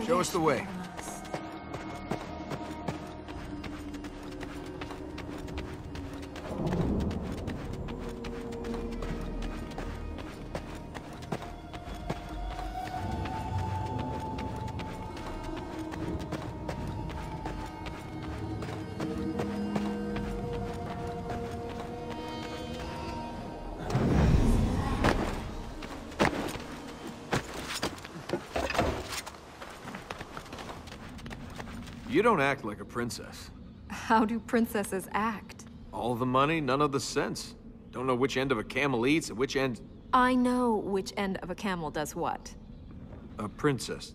Show us the way. You don't act like a princess. How do princesses act? All the money, none of the sense. Don't know which end of a camel eats and which end... I know which end of a camel does what. A princess.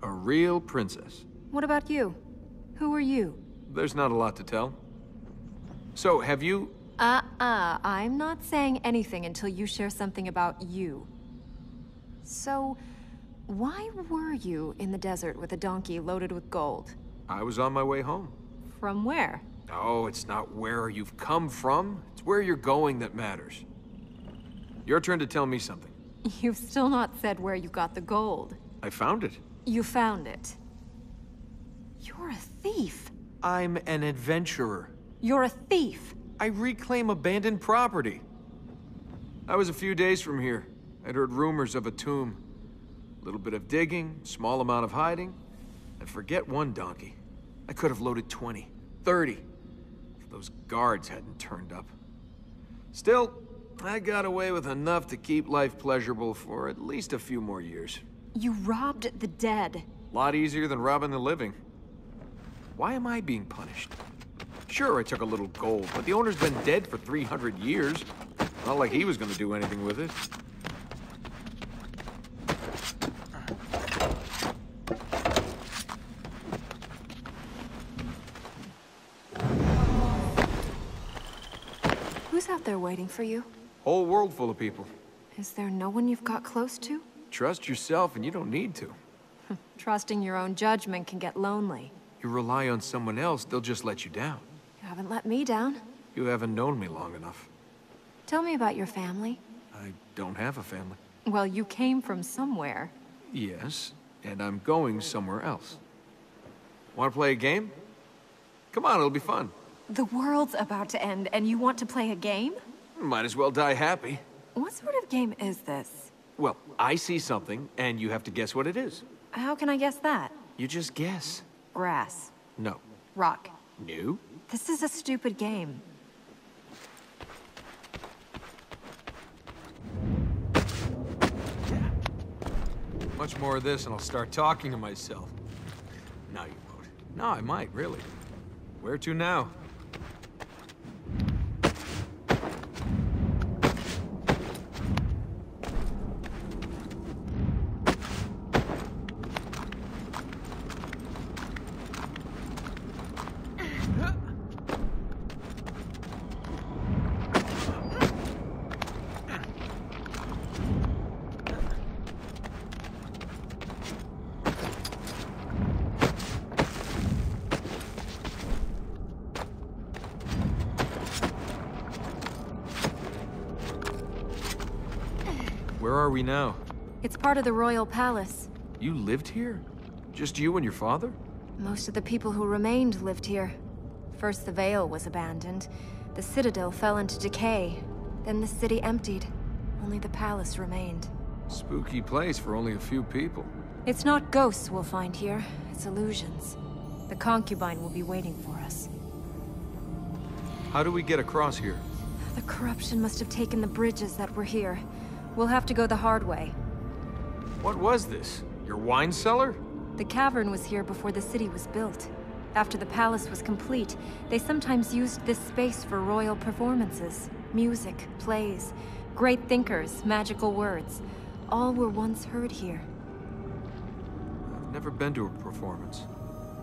A real princess. What about you? Who are you? There's not a lot to tell. So, have you... I'm not saying anything until you share something about you. So, why were you in the desert with a donkey loaded with gold? I was on my way home. From where? Oh, it's not where you've come from. It's where you're going that matters. Your turn to tell me something. You've still not said where you got the gold. I found it. You found it. You're a thief. I'm an adventurer. You're a thief. I reclaim abandoned property. I was a few days from here. I'd heard rumors of a tomb. A little bit of digging, small amount of hiding. And forget one donkey. I could have loaded 20, 30, if those guards hadn't turned up. Still, I got away with enough to keep life pleasurable for at least a few more years. You robbed the dead. A lot easier than robbing the living. Why am I being punished? Sure, I took a little gold, but the owner's been dead for 300 years. Not like he was gonna do anything with it. Who's out there waiting for you? Whole world full of people. Is there no one you've got close to? Trust yourself and you don't need to. Trusting your own judgment can get lonely. You rely on someone else, they'll just let you down. You haven't let me down. You haven't known me long enough. Tell me about your family. I don't have a family. Well, you came from somewhere. Yes, and I'm going somewhere else. Want to play a game? Come on, it'll be fun. The world's about to end, and you want to play a game? Might as well die happy. What sort of game is this? Well, I see something, and you have to guess what it is. How can I guess that? You just guess. Grass. No. Rock. No? This is a stupid game. Much more of this, and I'll start talking to myself. No, you won't. No, I might, really. Where to now? Where are we now? It's part of the royal palace. You lived here? Just you and your father? Most of the people who remained lived here. First the Vale was abandoned. The citadel fell into decay. Then the city emptied. Only the palace remained. Spooky place for only a few people. It's not ghosts we'll find here. It's illusions. The concubine will be waiting for us. How do we get across here? The corruption must have taken the bridges that were here. We'll have to go the hard way. What was this? Your wine cellar? The Cavern was here before the city was built. After the palace was complete, they sometimes used this space for royal performances. Music, plays, great thinkers, magical words. All were once heard here. I've never been to a performance.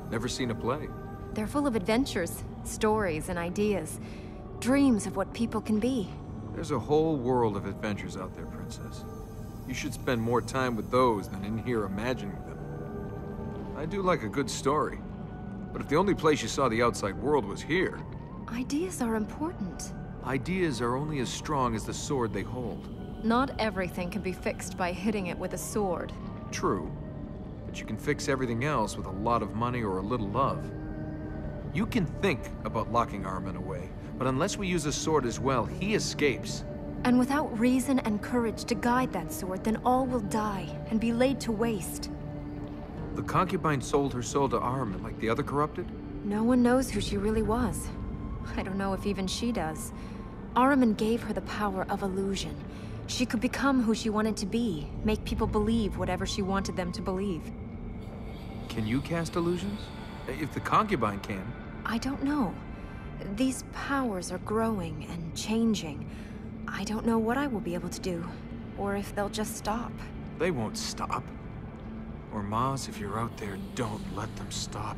Never seen a play. They're full of adventures, stories, and ideas. Dreams of what people can be. There's a whole world of adventures out there, Princess. You should spend more time with those than in here imagining them. I do like a good story. But if the only place you saw the outside world was here... Ideas are important. Ideas are only as strong as the sword they hold. Not everything can be fixed by hitting it with a sword. True. but you can fix everything else with a lot of money or a little love. You can think about locking Armin away, but unless we use a sword as well, he escapes. And without reason and courage to guide that sword, then all will die and be laid to waste. The concubine sold her soul to Armin like the other corrupted? No one knows who she really was. I don't know if even she does. Ahriman gave her the power of illusion. She could become who she wanted to be, make people believe whatever she wanted them to believe. Can you cast illusions? If the concubine can. I don't know. These powers are growing and changing. I don't know what I will be able to do, or if they'll just stop. They won't stop. Or Maz, if you're out there, don't let them stop.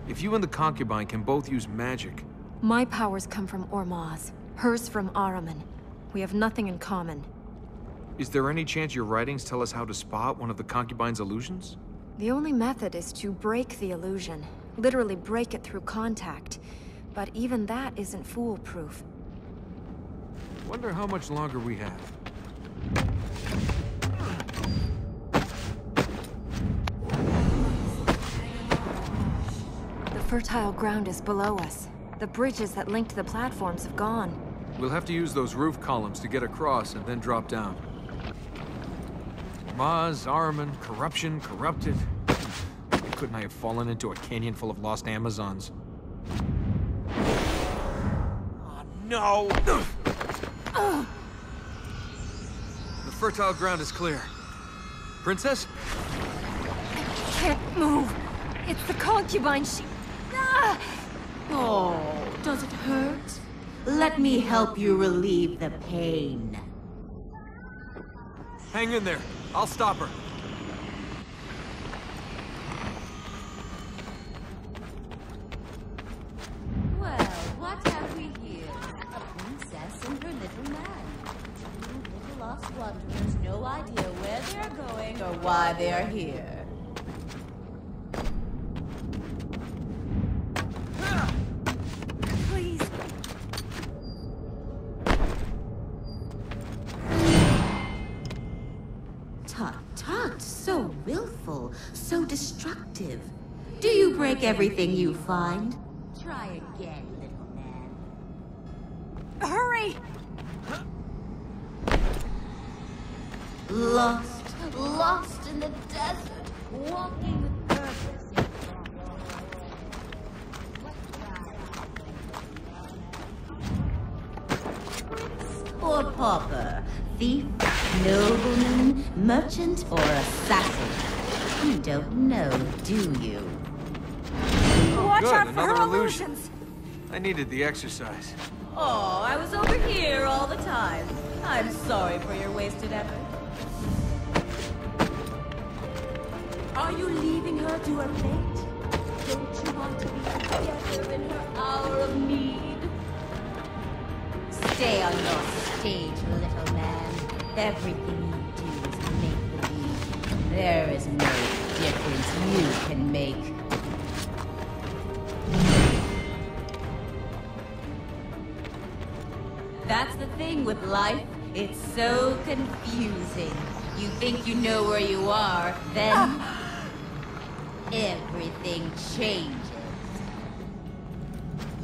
If you and the concubine can both use magic... My powers come from Ormaz, hers from Ahriman. We have nothing in common. Is there any chance your writings tell us how to spot one of the concubine's illusions? The only method is to break the illusion. Literally break it through contact. But even that isn't foolproof. Wonder how much longer we have. The fertile ground is below us. The bridges that linked the platforms have gone. We'll have to use those roof columns to get across and then drop down. Maz, Ahriman, corruption, corrupted. Couldn't I have fallen into a canyon full of lost Amazons? Oh, no! The fertile ground is clear. Princess? I can't move. It's the concubine. She... Ah! Oh, does it hurt? Let me help you relieve the pain. Hang in there. I'll stop her. Well, what have we here? A princess and her little man. Two little lost wanderers, no idea where they're going or why they're here. Please. Tut, tut, so willful, so destructive. Do you break everything you find? Try again, little man. Hurry! Lost in the desert, walking with purpose. Or pauper, thief, nobleman, merchant, or assassin. You don't know, do you? Watch good, out for her another illusion. illusions! I needed the exercise. Oh, I was over here all the time. I'm sorry for your wasted effort. Are you leaving her to her fate? Don't you want to be together in her hour of need? Stay on your stage, little man. Everything you do is make-believe. There is no difference you can make. That's the thing with life. It's so confusing. You think you know where you are, then everything changes.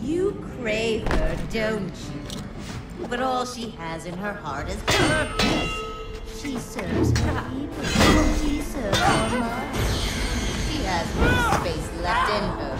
You crave her, don't you? But all she has in her heart is purpose. She serves her people. She serves her mind. She has no space left in her.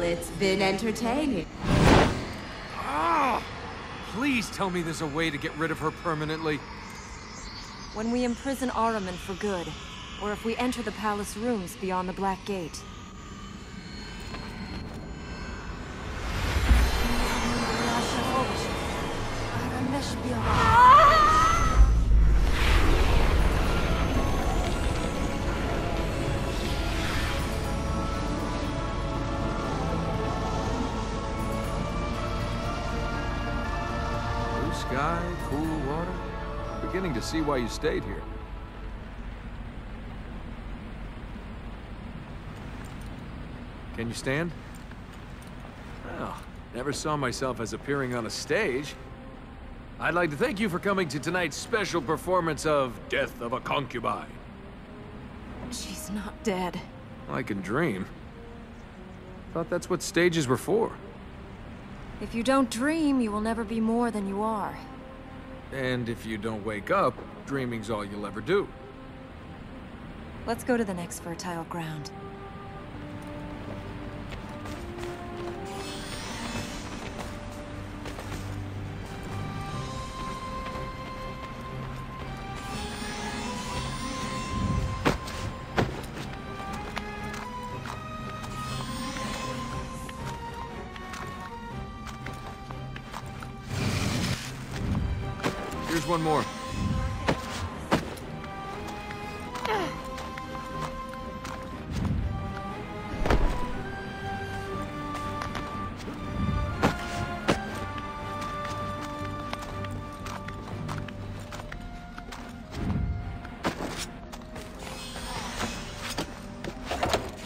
it's been entertaining. Ah! Please tell me there's a way to get rid of her permanently. When we imprison Ahriman for good, or if we enter the palace rooms beyond the Black Gate. Blue sky, cool water. I'm beginning to see why you stayed here. Can you stand? Well, never saw myself as appearing on a stage. I'd like to thank you for coming to tonight's special performance of Death of a Concubine. She's not dead. I can dream. Thought that's what stages were for. If you don't dream, you will never be more than you are. And if you don't wake up, dreaming's all you'll ever do. Let's go to the next fertile ground. Here's one more.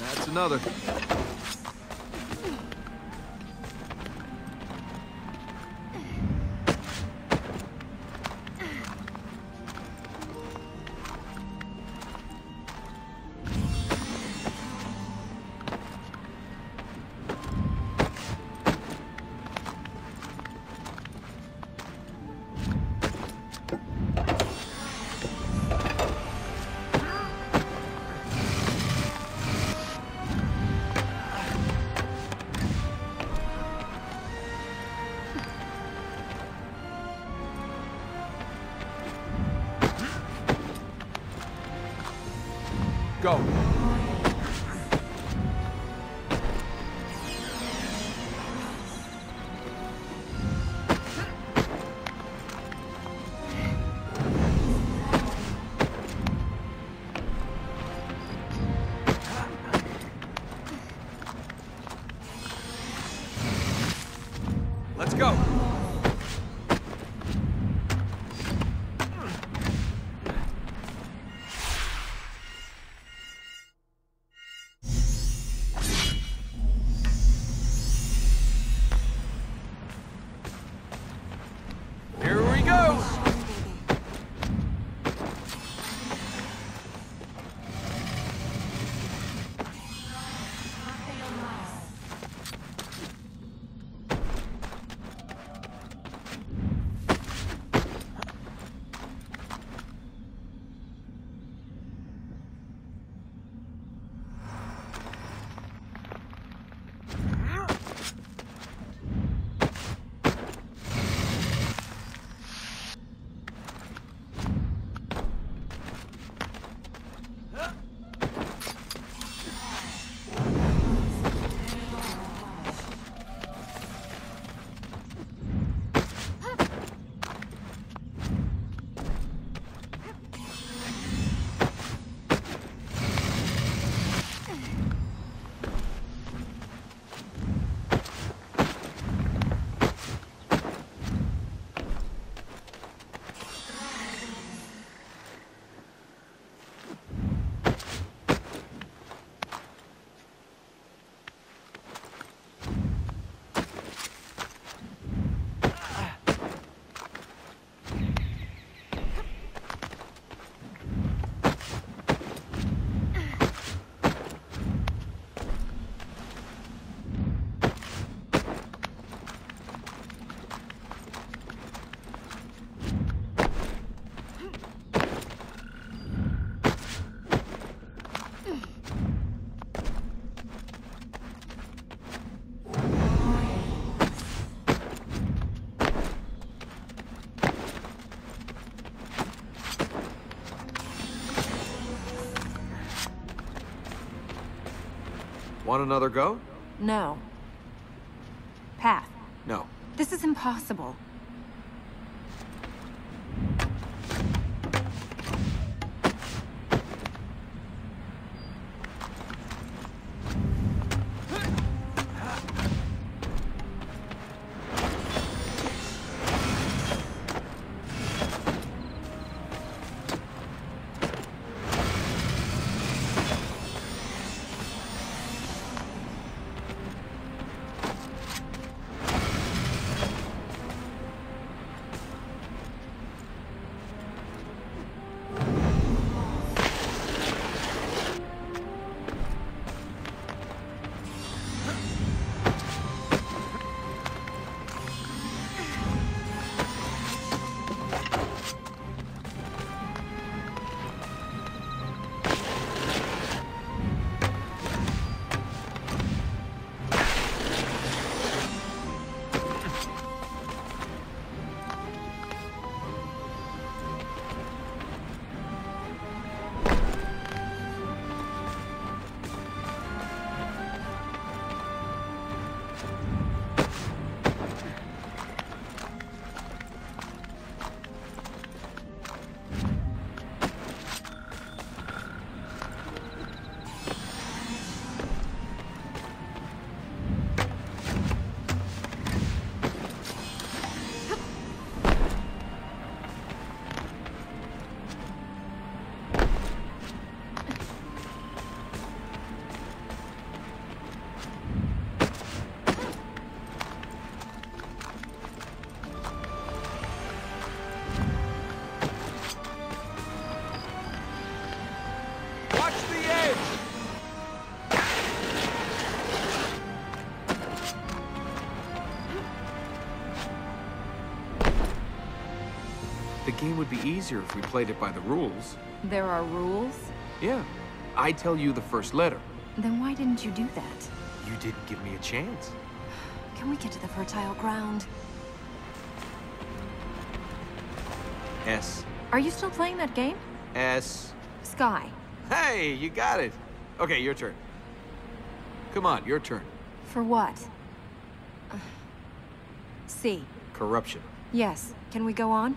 That's another. Go. Let's go. Want another go? No. Path. No. This is impossible. The game would be easier if we played it by the rules. There are rules? Yeah. I tell you the first letter. Then why didn't you do that? You didn't give me a chance. Can we get to the fertile ground? S. Are you still playing that game? S. Sky. Hey, you got it. Okay, your turn. Come on, your turn. For what? C. Corruption. Yes. Can we go on?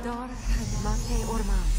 Dar mate ormas.